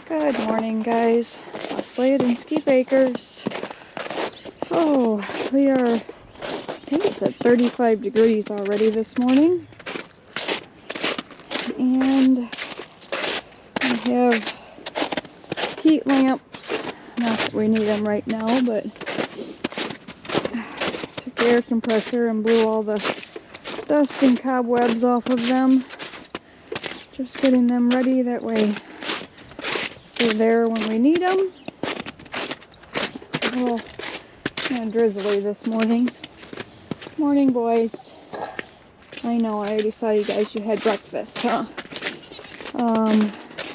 Good morning, guys. Leslie and Ski Bakers. Oh, we are, I think it's at 35 degrees already this morning. And I have heat lamps. Not that we need them right now, but took the air compressor and blew all the dust and cobwebs off of them. Just getting them ready, that way they're there when we need them. Oh, kind of drizzly this morning. Morning, boys. I know, I already saw you guys. You had breakfast, huh?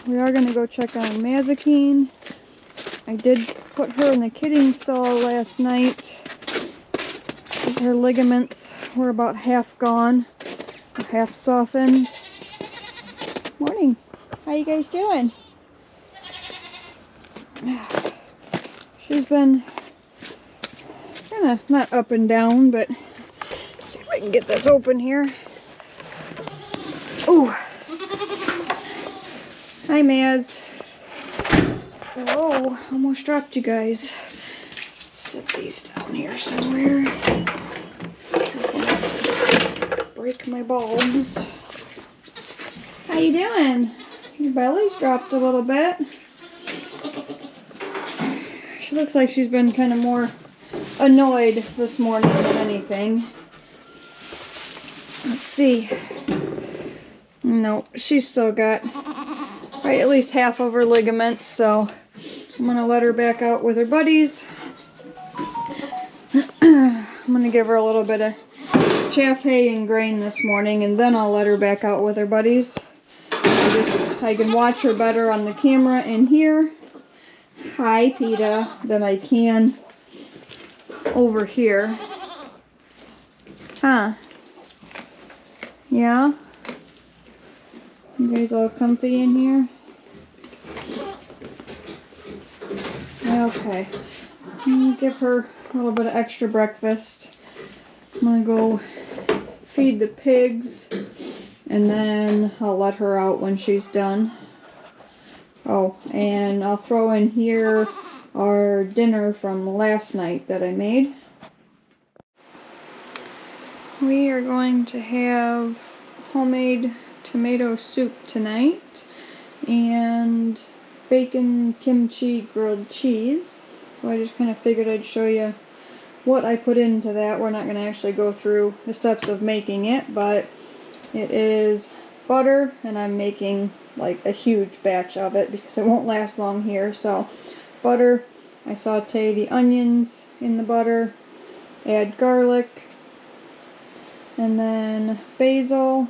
We are going to go check on Mazikeen. I did put her in the kidding stall last night, because her ligaments were about half gone, or half softened. Morning. How you guys doing? She's been kind of not up and down, but see if I can get this open here. Ooh. Hi, Maz. Whoa, almost dropped you guys. Set these down here somewhere. Careful not to break my bulbs. How you doing? Your belly's dropped a little bit. She looks like she's been kind of more annoyed this morning than anything. Let's see. No, she's still got right at least half of her ligaments, so I'm gonna let her back out with her buddies. I'm gonna give her a little bit of chaff hay and grain this morning, and then I'll let her back out with her buddies. I can watch her better on the camera in here. Hi, PETA, than I can over here. Huh? Yeah? You guys all comfy in here? Okay. I'm gonna give her a little bit of extra breakfast. I'm gonna go feed the pigs, and then I'll let her out when she's done. Oh, and I'll throw in here our dinner from last night that I made. We are going to have homemade tomato soup tonight and bacon kimchi grilled cheese. So I just kind of figured I'd show you what I put into that. We're not going to actually go through the steps of making it, but it is butter, and I'm making like a huge batch of it because it won't last long here. So butter, I saute the onions in the butter, add garlic, and then basil,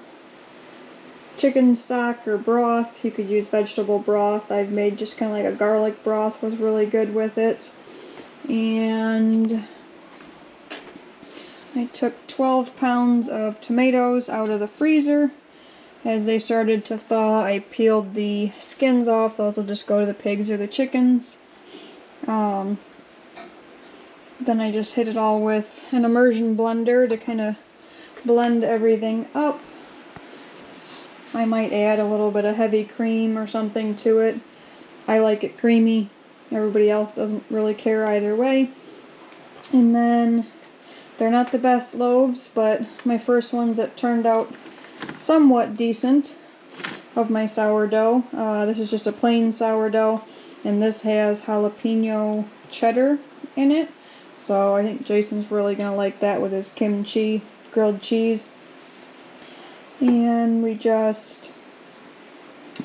chicken stock or broth. You could use vegetable broth. I've made just kind of like a garlic broth, was really good with it. And I took 12 pounds of tomatoes out of the freezer. As they started to thaw, I peeled the skins off. Those will just go to the pigs or the chickens. Then I just hit it all with an immersion blender to kind of blend everything up. I might add a little bit of heavy cream or something to it. I like it creamy. Everybody else doesn't really care either way. And then they're not the best loaves, but my first ones that turned out somewhat decent of my sourdough. This is just a plain sourdough, and this has jalapeno cheddar in it. So I think Jason's really going to like that with his kimchi grilled cheese. And we just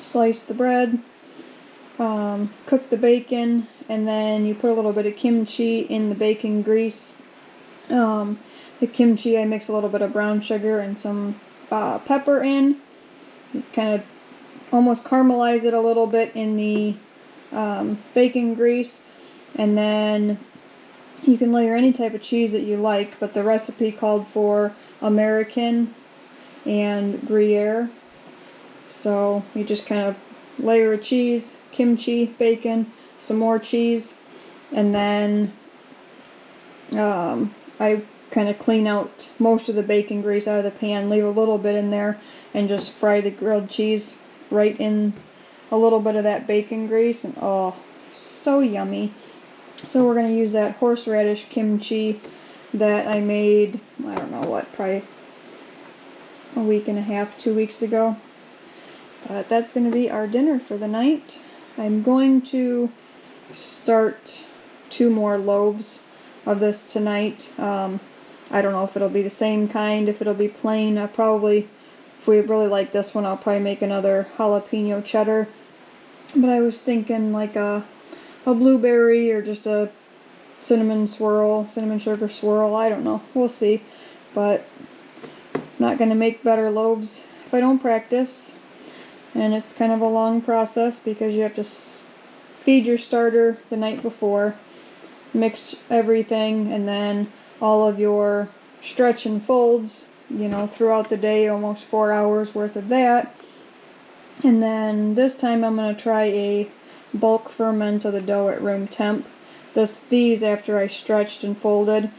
slice the bread, cook the bacon, and then you put a little bit of kimchi in the bacon grease. The kimchi, I mix a little bit of brown sugar and some pepper in. You kind of almost caramelize it a little bit in the bacon grease, and then you can layer any type of cheese that you like, but the recipe called for American and Gruyere. So you just kind of layer of cheese, kimchi, bacon, some more cheese, and then I kind of clean out most of the bacon grease out of the pan, leave a little bit in there, and just fry the grilled cheese right in a little bit of that bacon grease, and oh, so yummy. So we're going to use that horseradish kimchi that I made, I don't know what, probably a week and a half, 2 weeks ago. But that's going to be our dinner for the night. I'm going to start 2 more loaves of this tonight. I don't know if it'll be the same kind, if it'll be plain. I probably, if we really like this one, I'll probably make another jalapeno cheddar. But I was thinking like a blueberry or just a cinnamon sugar swirl. I don't know. We'll see. But I'm not going to make better loaves if I don't practice. And it's kind of a long process because you have to feed your starter the night before, mix everything, and then all of your stretch and folds, you know, throughout the day, almost 4 hours worth of that. And then this time I'm going to try a bulk ferment of the dough at room temp. These, after I stretched and folded,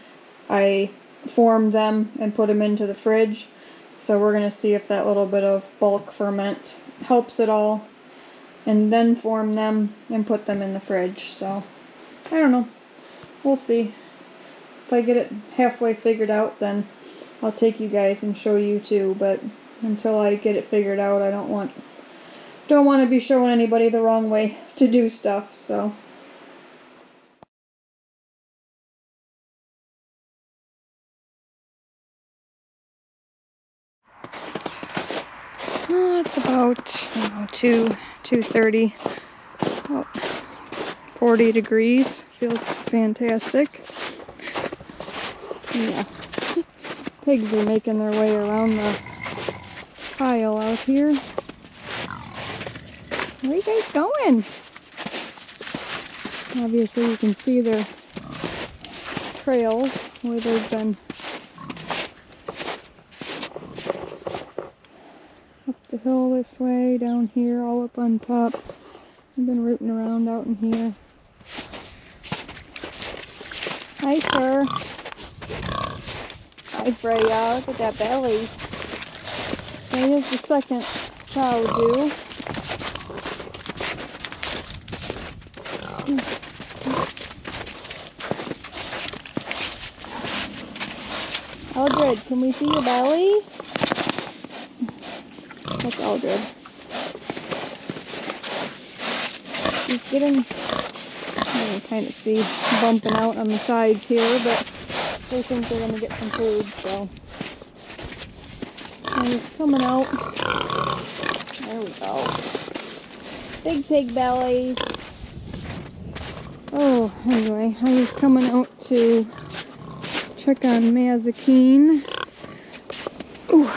I formed them and put them into the fridge. So we're going to see if that little bit of bulk ferment helps at all. And then form them and put them in the fridge. So, I don't know. We'll see. If I get it halfway figured out, then I'll take you guys and show you too. But until I get it figured out, I don't want to be showing anybody the wrong way to do stuff, so. It's about 2:30, about 40 degrees. Feels fantastic. Yeah, pigs are making their way around the pile out here. Where are you guys going? Obviously you can see their trails where they've been up the hill this way, down here, all up on top. I've been rooting around out in here. Hi, sir. Hi, Freya. Look at that belly. That is the second sourdough. Eldred, can we see your belly? That's Eldred. He's getting, you can kind of see bumping out on the sides here, but they think they're going to get some food, so. And he's coming out. There we go. Big pig bellies. Oh, anyway, I was coming out to check on Mazakine. Ooh.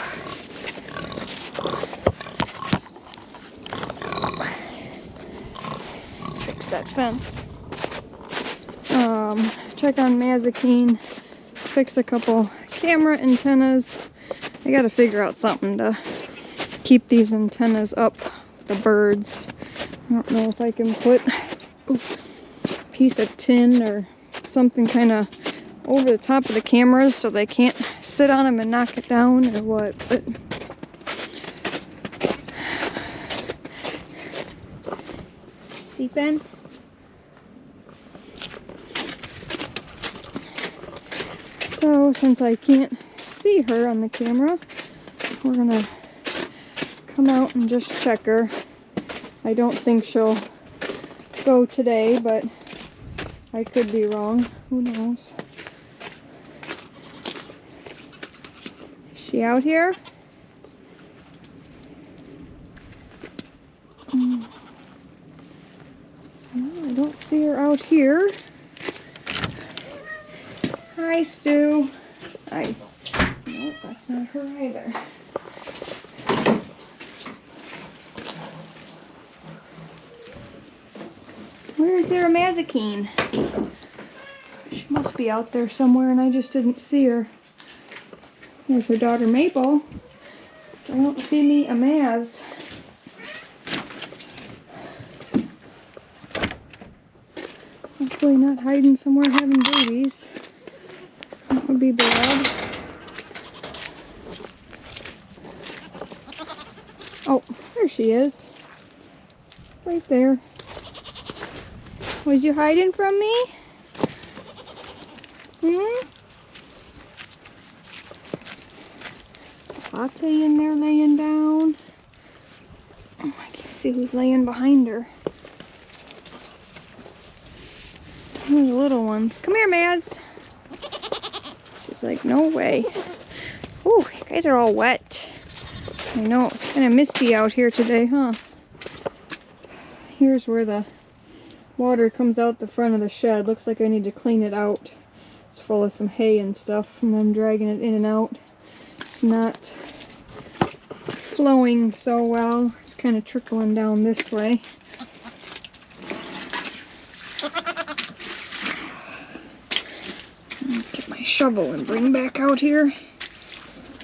Fix that fence. Check on Mazakine. Fix a couple camera antennas. I gotta figure out something to keep these antennas up with the birds. I don't know if I can put a piece of tin or something kind of over the top of the cameras so they can't sit on them and knock it down or what, but see, Ben? So since I can't see her on the camera, we're gonna come out and just check her. I don't think she'll go today, but I could be wrong. Who knows? Is she out here? No, I don't see her out here. Hi, Stu. Hi. No, that's not her either. Where is there a Mazakine? She must be out there somewhere and I just didn't see her. There's her daughter Maple. So I don't see me a Maz. Hopefully not hiding somewhere having babies. That would be bad. Oh, there she is. right there. Was you hiding from me? Latte in there laying down. Oh, I can't see who's laying behind her. The little ones. Come here, Maz. She's like, no way. Ooh, you guys are all wet. I know, it's kind of misty out here today, huh? Here's where the water comes out the front of the shed. Looks like I need to clean it out. It's full of some hay and stuff, and I'm dragging it in and out. It's not flowing so well. It's kind of trickling down this way. Get my shovel and bring back out here.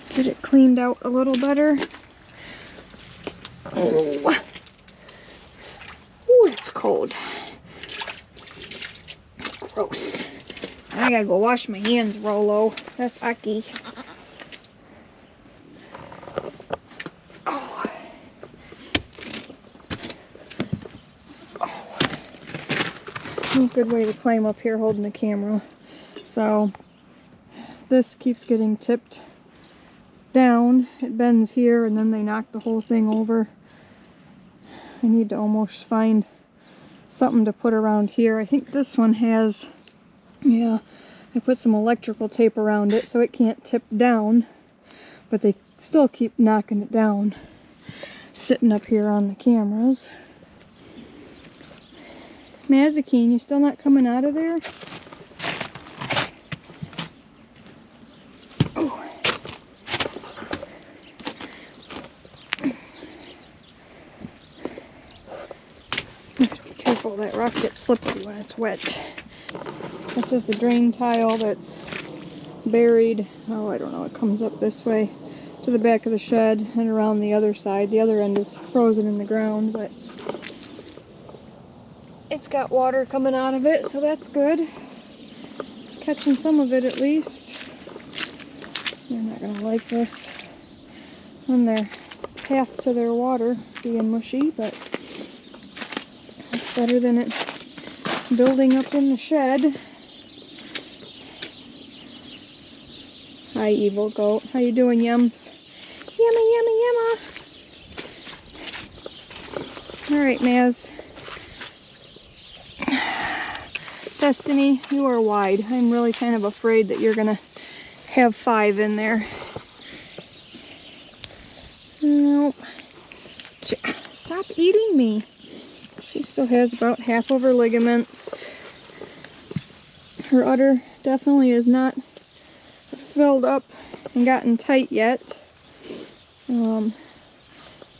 Get it cleaned out a little better. Oh. Ooh, it's cold. Gross. I gotta go wash my hands, Rolo. That's icky. Oh. Oh. A good way to climb up here holding the camera. So, this keeps getting tipped down. It bends here and then they knock the whole thing over. I need to almost find something to put around here. I think this one has, yeah, I put some electrical tape around it so it can't tip down, but they still keep knocking it down. Sitting up here on the cameras. Mazikeen, you still not coming out of there? Oh. Be careful, that rock gets slippery when it's wet. This is the drain tile that's buried. Oh, I don't know, it comes up this way to the back of the shed and around the other side. The other end is frozen in the ground, but it's got water coming out of it, so that's good. It's catching some of it at least. They're not gonna like this on their path to their water being mushy, but it's better than it building up in the shed. Hi, evil goat. How you doing, Yums? Yummy, yummy, yumma. Alright, Maz. Destiny, you are wide. I'm really kind of afraid that you're gonna have 5 in there. Nope. Stop eating me. She still has about half of her ligaments. Her udder definitely is not filled up and gotten tight yet.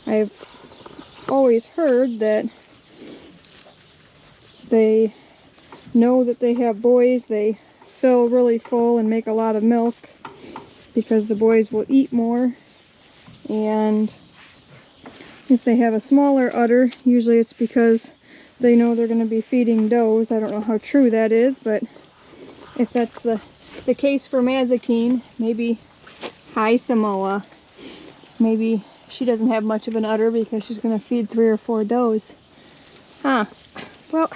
I've always heard that they know that they have boys, they fill really full and make a lot of milk because the boys will eat more. And if they have a smaller udder, usually it's because they know they're going to be feeding does. I don't know how true that is, but if that's the case for Mazikeen, maybe, hi Samoa, maybe she doesn't have much of an udder because she's going to feed 3 or 4 does. Huh. Well,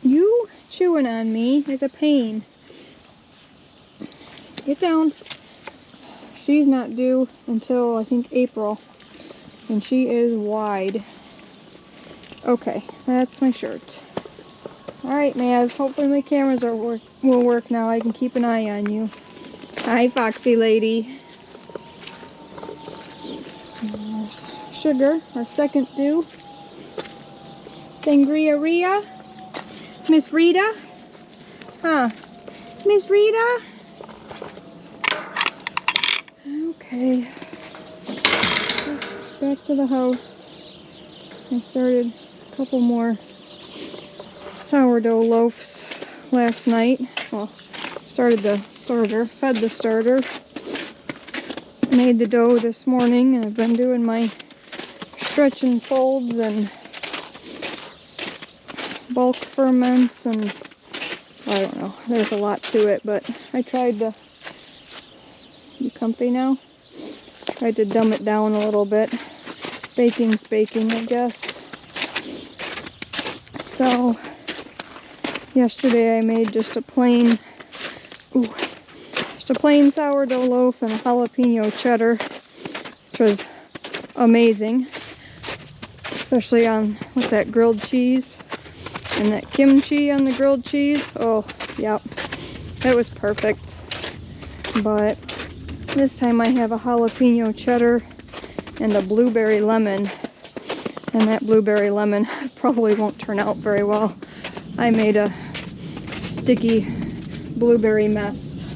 you chewing on me is a pain. Get down. She's not due until, I think, April. And she is wide. Okay, that's my shirt. Alright, Maz, hopefully my cameras will work now. I can keep an eye on you. Hi, Foxy Lady. And there's Sugar, our second due. Sangria Rhea. Miss Rita? Huh. Miss Rita? Okay. Just back to the house. I started a couple more sourdough loaves last night. Well, started the starter, fed the starter. Made the dough this morning, and I've been doing my stretch and folds and bulk ferments, and I don't know, there's a lot to it, but I tried to, you comfy now? Tried to dumb it down a little bit. Baking's baking, I guess. So yesterday I made just a plain sourdough loaf and a jalapeno cheddar, which was amazing, especially with that grilled cheese and that kimchi on the grilled cheese. Oh, yep, that was perfect. But this time I have a jalapeno cheddar and a blueberry lemon, and that blueberry lemon probably won't turn out very well. I made a sticky blueberry mess.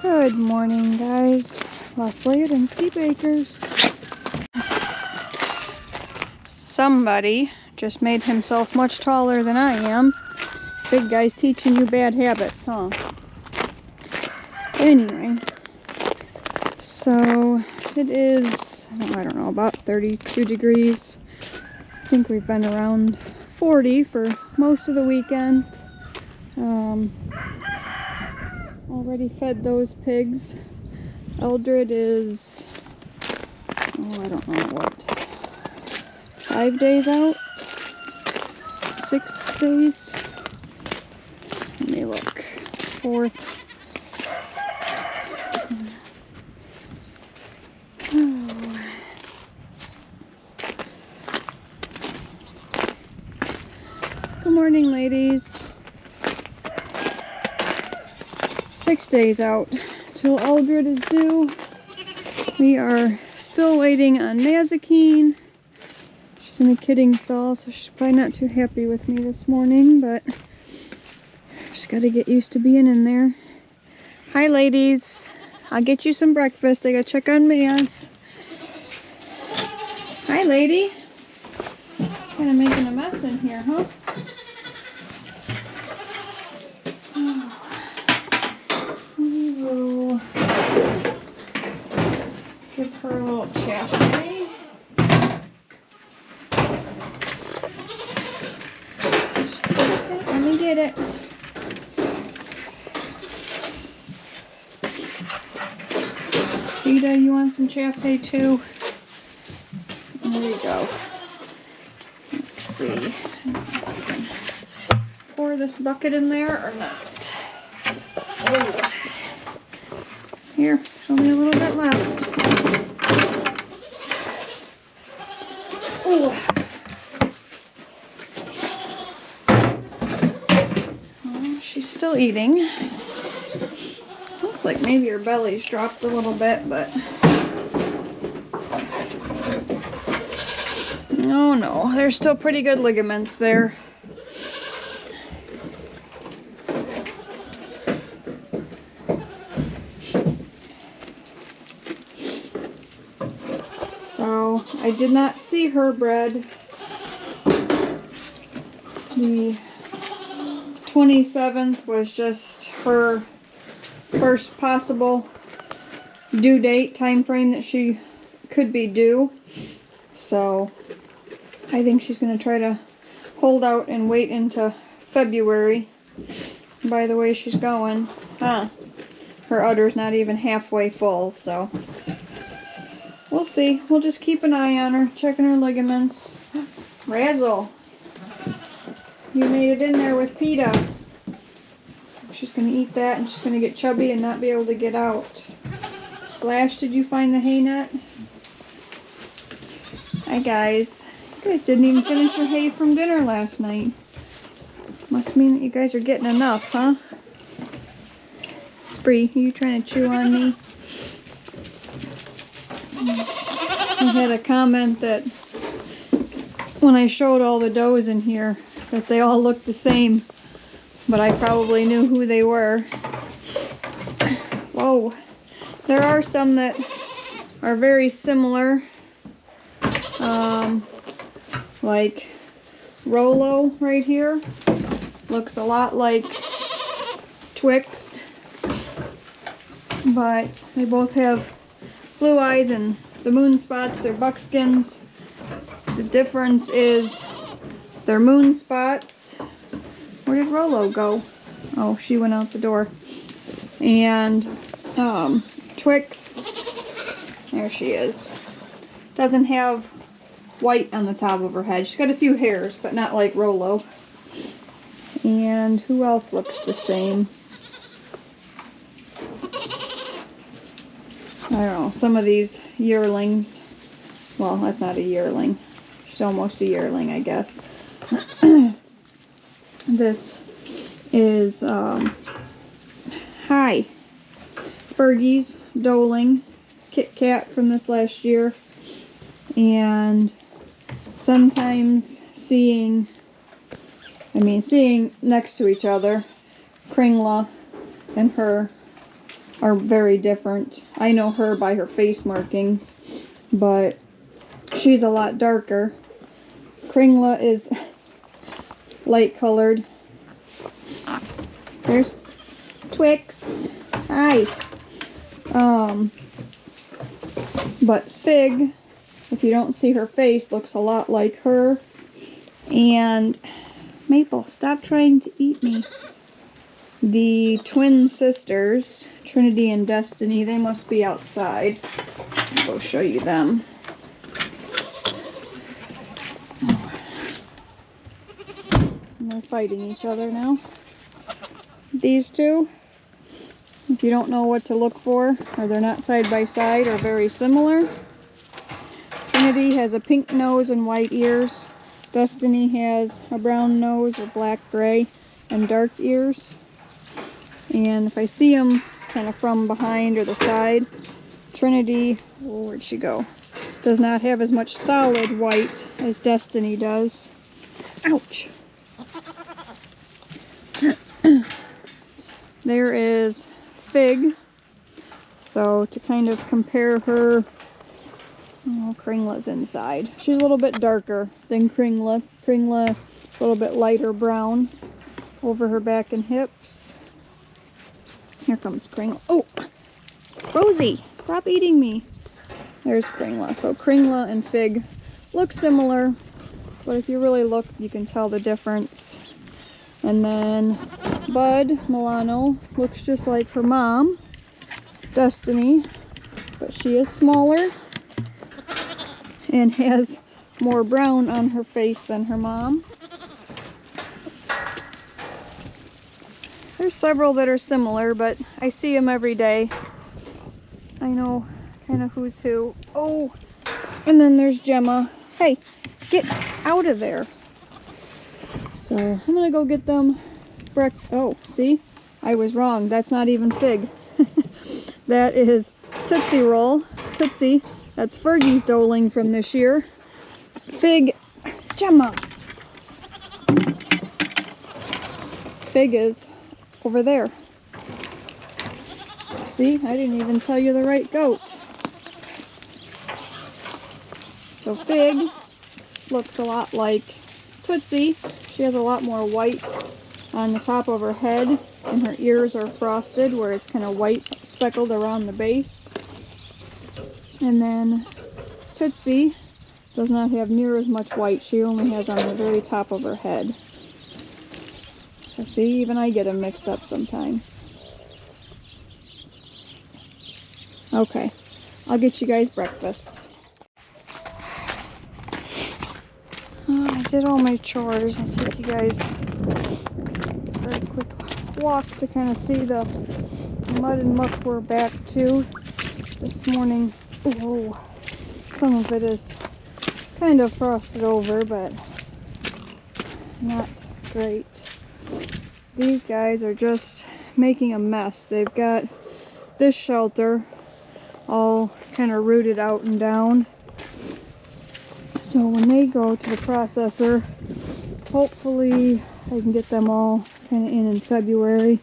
Good morning, guys. Leslie at Insky Bakers. Somebody just made himself much taller than I am. Big guy's teaching you bad habits, huh? Anyway, so it is, I don't know, about 32 degrees. I think we've been around 40 for most of the weekend. Already fed those pigs. Eldred is, I don't know what, 5 days out? 6 days? Let me look. 4th. Good morning, ladies. 6 days out till Eldred is due. We are still waiting on Nazikeen. She's in the kidding stall, so she's probably not too happy with me this morning, but just gotta get used to being in there. Hi, ladies. I'll get you some breakfast. I gotta check on Maz. Hi, lady. Kind of making a mess in here, huh? We will give her a little chaffee. Just a second. Let me get it. Rita, you want some chaffee too? There you go. Let's see if I can pour this bucket in there or not. Oh. Here, there's only a little bit left. Oh. Oh, she's still eating. Looks like maybe her belly's dropped a little bit, but no, there's still pretty good ligaments there. So I did not see her bread. The 27th was just her first possible due date time frame that she could be due. So I think she's going to try to hold out and wait into February. By the way she's going, huh? Her udder's not even halfway full, so we'll see. We'll just keep an eye on her, checking her ligaments. Razzle, you made it in there with PETA. She's going to eat that and she's going to get chubby and not be able to get out. Slash, did you find the hay net? Hi, guys. You guys didn't even finish your hay from dinner last night. Must mean that you guys are getting enough, huh? Spree, are you trying to chew on me? I had a comment that when I showed all the does in here, that they all looked the same, but I probably knew who they were. Whoa. There are some that are very similar. Like Rolo right here. Looks a lot like Twix. But they both have blue eyes and the moon spots. They're buckskins. The difference is they're moon spots. Where did Rolo go? Oh, she went out the door. And Twix, there she is, doesn't have white on the top of her head. She's got a few hairs, but not like Rolo. And who else looks the same? I don't know, some of these yearlings. Well, that's not a yearling. She's almost a yearling, I guess. This is, hi, Fergie's doeling, Kit Kat from this last year. And sometimes seeing next to each other, Kringla and her are very different. I know her by her face markings, but she's a lot darker. Kringla is light colored. There's Twix. Hi. But Fig, if you don't see her face, looks a lot like her. And Maple, stop trying to eat me. The twin sisters, Trinity and Destiny, they must be outside. I'll go show you them. And they're fighting each other now. These two, if you don't know what to look for, or they're not side by side, are very similar. Trinity has a pink nose and white ears. Destiny has a brown nose with black, gray, and dark ears. And if I see them kind of from behind or the side, Trinity, oh, where'd she go? Does not have as much solid white as Destiny does. Ouch! There is Fig. So to kind of compare her, oh, Kringla's inside. She's a little bit darker than Kringla. Kringla is a little bit lighter brown over her back and hips. Here comes Kringla. Oh, Rosie, stop eating me. There's Kringla. So Kringla and Fig look similar, but if you really look, you can tell the difference. And then Bud Milano looks just like her mom, Destiny, but she is smaller and has more brown on her face than her mom. There's several that are similar, but I see them every day. I know kind of who's who. Oh, and then there's Gemma. Hey, get out of there. So I'm gonna go get them breakfast. Oh, see? I was wrong. That's not even Fig. That is Tootsie Roll. Tootsie. That's Fergie's doeling from this year. Fig, Gemma. Fig is over there. See, I didn't even tell you the right goat. So Fig looks a lot like Tootsie. She has a lot more white on the top of her head, and her ears are frosted where it's kind of white speckled around the base. And then Tootsie does not have near as much white. She only has on the very top of her head. So see, even I get them mixed up sometimes. Okay, I'll get you guys breakfast. I did all my chores. I'll take you guys for a quick walk to kind of see the mud and muck we're back to this morning. Oh, some of it is kind of frosted over, but not great. These guys are just making a mess. They've got this shelter all kind of rooted out and down. So when they go to the processor, hopefully I can get them all kind of in February.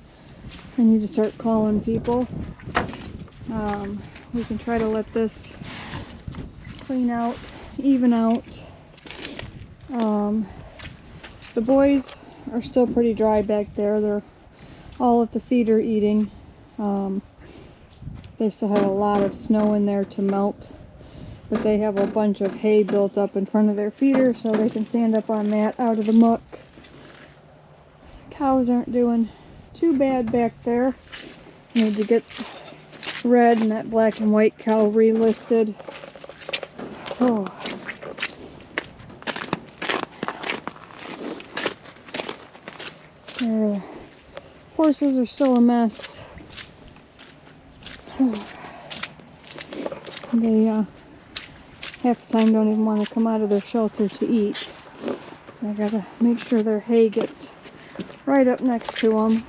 I need to start calling people. We can try to let this clean out, even out. The boys are still pretty dry back there. They're all at the feeder eating. They still have a lot of snow in there to melt, but they have a bunch of hay built up in front of their feeder so they can stand up on that out of the muck. Cows aren't doing too bad back there. Need to get Red and that black and white cow relisted. Oh, Their horses are still a mess. They half the time don't even want to come out of their shelter to eat. So I gotta make sure their hay gets right up next to them.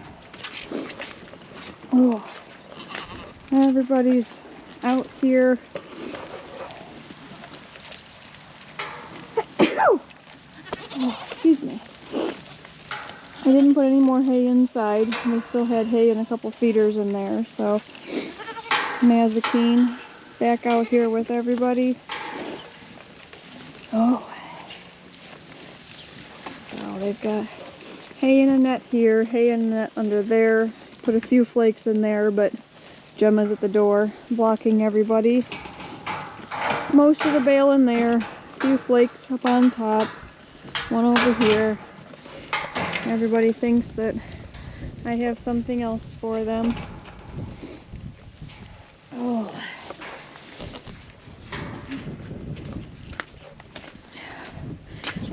Oh, everybody's out here. Oh, excuse me. I didn't put any more hay inside. They still had hay and a couple feeders in there, so Mazikeen back out here with everybody. Oh. So they've got hay in a net here, hay in a net under there. Put a few flakes in there, but Gemma's at the door blocking everybody. Most of the bale in there, a few flakes up on top, one over here. Everybody thinks that I have something else for them. Oh.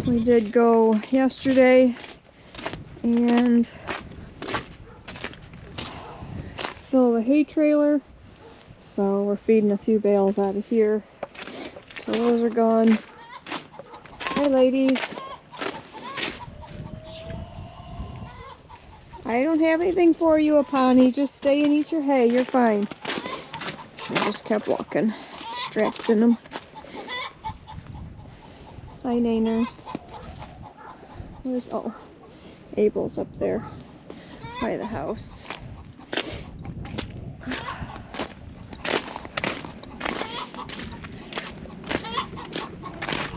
We did go yesterday and fill the hay trailer, so we're feeding a few bales out of here. So those are gone. Hi, ladies. I don't have anything for you, Apani. Just stay and eat your hay. You're fine. She just kept walking, distracting them. Hi, Naners. Where's, oh, Abel's up there by the house.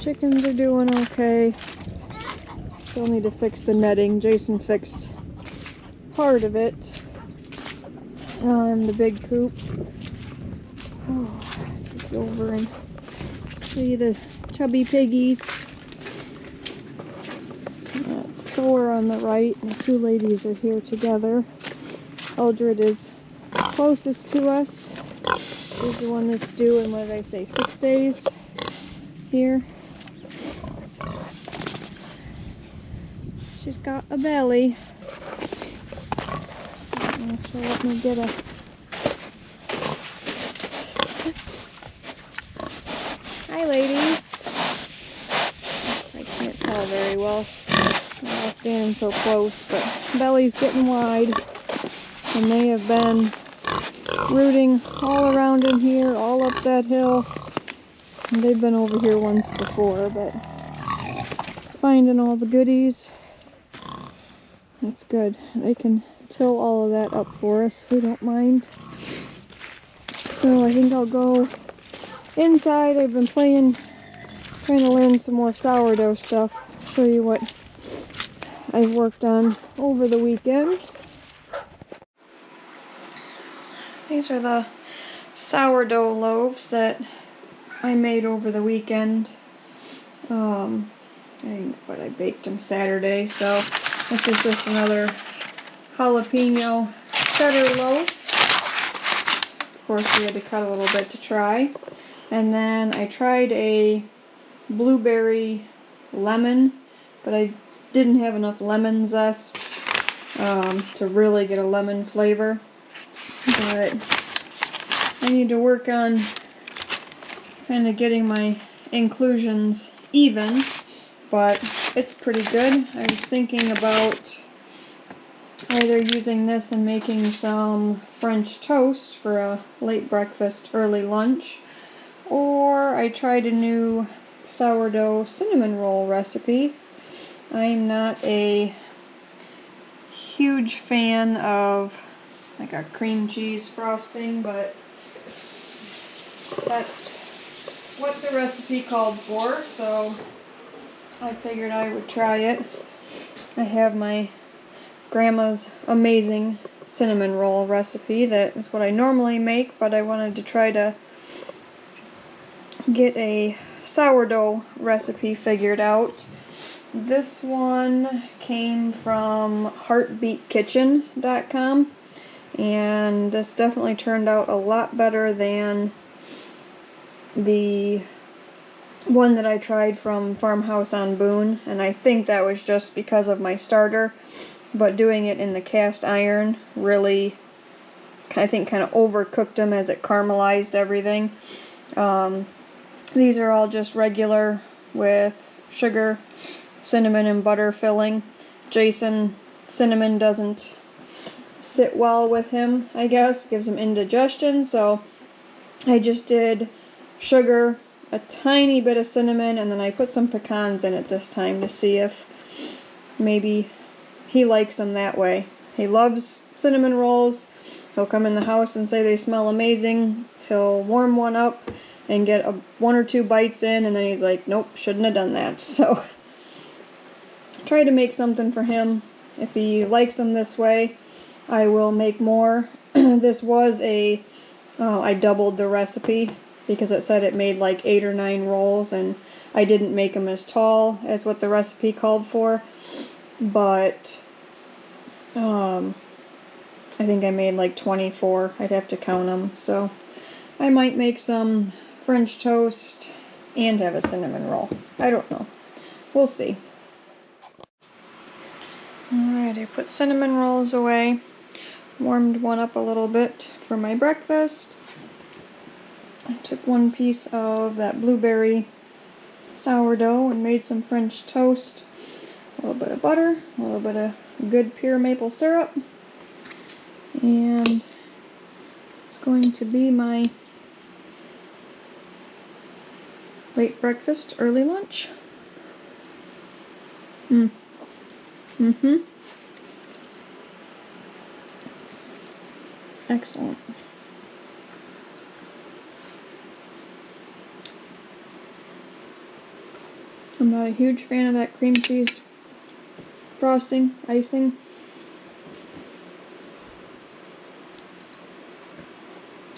Chickens are doing okay. Still need to fix the netting. Jason fixed part of it on the big coop. Oh, take you over and show you the chubby piggies. That's Thor on the right, and the two ladies are here together. Eldred is closest to us. She's the one that's due in, what did I say, 6 days here. She's got a belly. She'll let me get a... Hi, ladies. I can't tell very well. I'm all standing so close, but belly's getting wide. And they have been rooting all around in here, all up that hill. And they've been over here once before, but finding all the goodies. That's good. They can till all of that up for us. We don't mind. So I think I'll go inside. I've been trying to learn some more sourdough stuff. Show you what I've worked on over the weekend. These are the sourdough loaves that I made over the weekend. I baked them Saturday, so this is just another jalapeno cheddar loaf. Of course, we had to cut a little bit to try. And then I tried a blueberry lemon, but I didn't have enough lemon zest to really get a lemon flavor. But I need to work on kind of getting my inclusions even, but it's pretty good. I was thinking about either using this and making some French toast for a late breakfast, early lunch, or I tried a new sourdough cinnamon roll recipe. I'm not a huge fan of like a cream cheese frosting, but that's what the recipe called for, so I figured I would try it. I have my grandma's amazing cinnamon roll recipe. That is what I normally make, but I wanted to try to get a sourdough recipe figured out. This one came from heartbeatkitchen.com, and this definitely turned out a lot better than the one that I tried from Farmhouse on Boone, and I think that was just because of my starter. but doing it in the cast iron really, I think, kind of overcooked them as it caramelized everything. These are all just regular with sugar, cinnamon, and butter filling. Jason, cinnamon doesn't sit well with him, I guess. Gives him indigestion, so I just did sugar, a tiny bit of cinnamon, and then I put some pecans in it this time to see if maybe he likes them that way. He loves cinnamon rolls. He'll come in the house and say they smell amazing. He'll warm one up and get one or two bites in, and then he's like, nope, shouldn't have done that. So try to make something for him. If he likes them this way, I will make more. This was I doubled the recipe because it said it made like 8 or 9 rolls, and I didn't make them as tall as what the recipe called for, but I think I made like 24. I'd have to count them, so I might make some French toast and have a cinnamon roll. I don't know. We'll see. Alright, I put cinnamon rolls away. Warmed one up a little bit for my breakfast. I took one piece of that blueberry sourdough and made some French toast. A little bit of butter, a little bit of good pure maple syrup. And it's going to be my late breakfast, early lunch. Excellent. I'm not a huge fan of that cream cheese frosting, icing.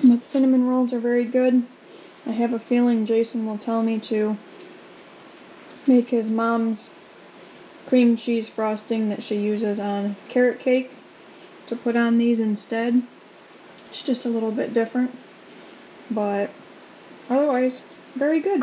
But the cinnamon rolls are very good. I have a feeling Jason will tell me to make his mom's cream cheese frosting that she uses on carrot cake to put on these instead. It's just a little bit different, but otherwise, very good.